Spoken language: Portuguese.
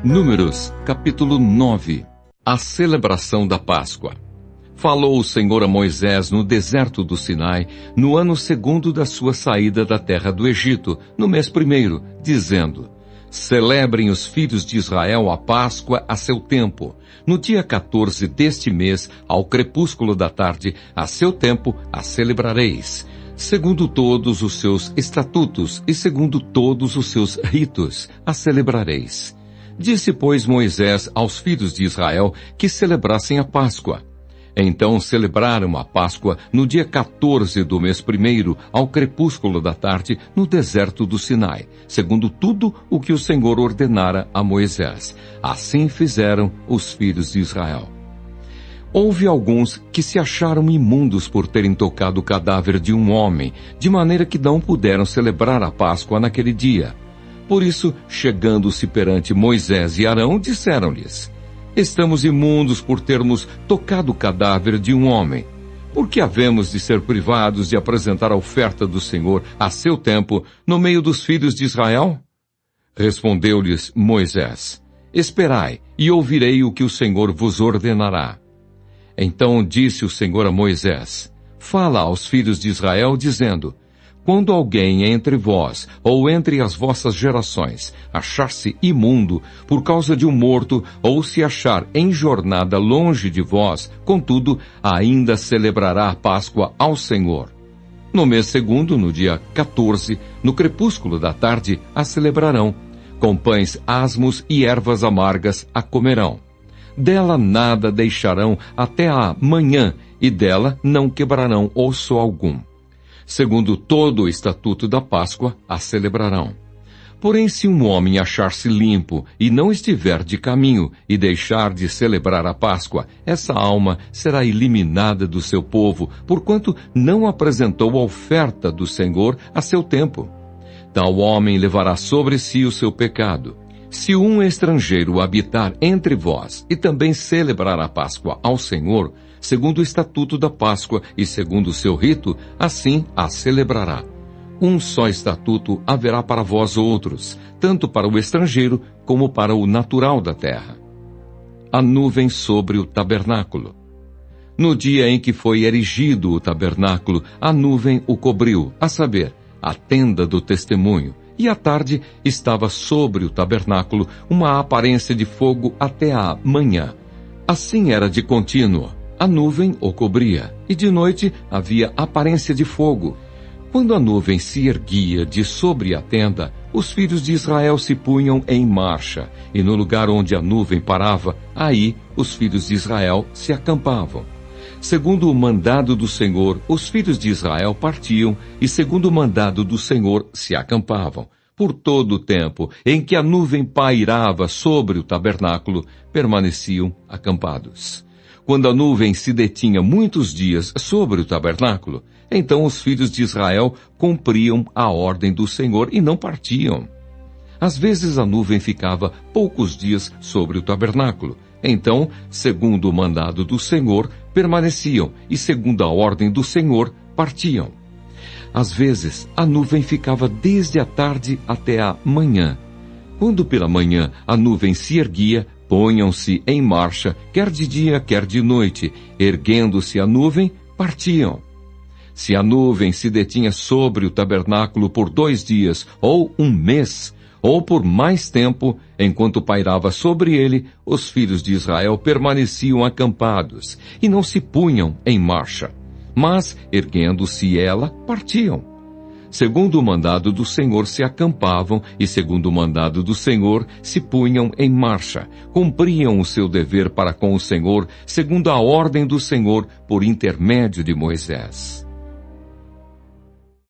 Números, capítulo 9. A celebração da Páscoa. Falou o Senhor a Moisés no deserto do Sinai, no ano 2º da sua saída da terra do Egito, no mês 1º, dizendo: Celebrem os filhos de Israel a Páscoa a seu tempo. No dia 14 deste mês, ao crepúsculo da tarde, a seu tempo, a celebrareis, segundo todos os seus estatutos e segundo todos os seus ritos, a celebrareis. Disse, pois, Moisés aos filhos de Israel que celebrassem a Páscoa. Então celebraram a Páscoa no dia 14 do mês 1º, ao crepúsculo da tarde, no deserto do Sinai, segundo tudo o que o Senhor ordenara a Moisés. Assim fizeram os filhos de Israel. Houve alguns que se acharam imundos por terem tocado o cadáver de um homem, de maneira que não puderam celebrar a Páscoa naquele dia. Por isso, chegando-se perante Moisés e Arão, disseram-lhes: Estamos imundos por termos tocado o cadáver de um homem. Por que havemos de ser privados de apresentar a oferta do Senhor a seu tempo no meio dos filhos de Israel? Respondeu-lhes Moisés: Esperai, e ouvirei o que o Senhor vos ordenará. Então disse o Senhor a Moisés: Fala aos filhos de Israel, dizendo: Quando alguém entre vós, ou entre as vossas gerações, achar-se imundo por causa de um morto, ou se achar em jornada longe de vós, contudo, ainda celebrará a Páscoa ao Senhor. No mês 2º, no dia 14, no crepúsculo da tarde, a celebrarão. Com pães asmos e ervas amargas a comerão. Dela nada deixarão até a manhã, e dela não quebrarão osso algum. Segundo todo o estatuto da Páscoa, a celebrarão. Porém, se um homem achar-se limpo e não estiver de caminho e deixar de celebrar a Páscoa, essa alma será eliminada do seu povo, porquanto não apresentou a oferta do Senhor a seu tempo. Tal homem levará sobre si o seu pecado. Se um estrangeiro habitar entre vós e também celebrar a Páscoa ao Senhor, segundo o estatuto da Páscoa e segundo o seu rito, assim a celebrará. Um só estatuto haverá para vós outros, tanto para o estrangeiro como para o natural da terra. A nuvem sobre o tabernáculo. No dia em que foi erigido o tabernáculo, a nuvem o cobriu, a saber, a tenda do testemunho, e à tarde estava sobre o tabernáculo uma aparência de fogo até a manhã. Assim era de contínuo. A nuvem o cobria, e de noite havia aparência de fogo. Quando a nuvem se erguia de sobre a tenda, os filhos de Israel se punham em marcha, e no lugar onde a nuvem parava, aí os filhos de Israel se acampavam. Segundo o mandado do Senhor, os filhos de Israel partiam, e segundo o mandado do Senhor se acampavam. Por todo o tempo em que a nuvem pairava sobre o tabernáculo, permaneciam acampados. Quando a nuvem se detinha muitos dias sobre o tabernáculo, então os filhos de Israel cumpriam a ordem do Senhor e não partiam. Às vezes a nuvem ficava poucos dias sobre o tabernáculo. Então, segundo o mandado do Senhor, permaneciam e, segundo a ordem do Senhor, partiam. Às vezes, a nuvem ficava desde a tarde até a manhã. Quando pela manhã a nuvem se erguia, ponham-se em marcha, quer de dia, quer de noite. Erguendo-se a nuvem, partiam. Se a nuvem se detinha sobre o tabernáculo por 2 dias, ou 1 mês, ou por mais tempo, enquanto pairava sobre ele, os filhos de Israel permaneciam acampados, e não se punham em marcha. Mas, erguendo-se ela, partiam. Segundo o mandado do Senhor se acampavam, e segundo o mandado do Senhor se punham em marcha. Cumpriam o seu dever para com o Senhor, segundo a ordem do Senhor, por intermédio de Moisés.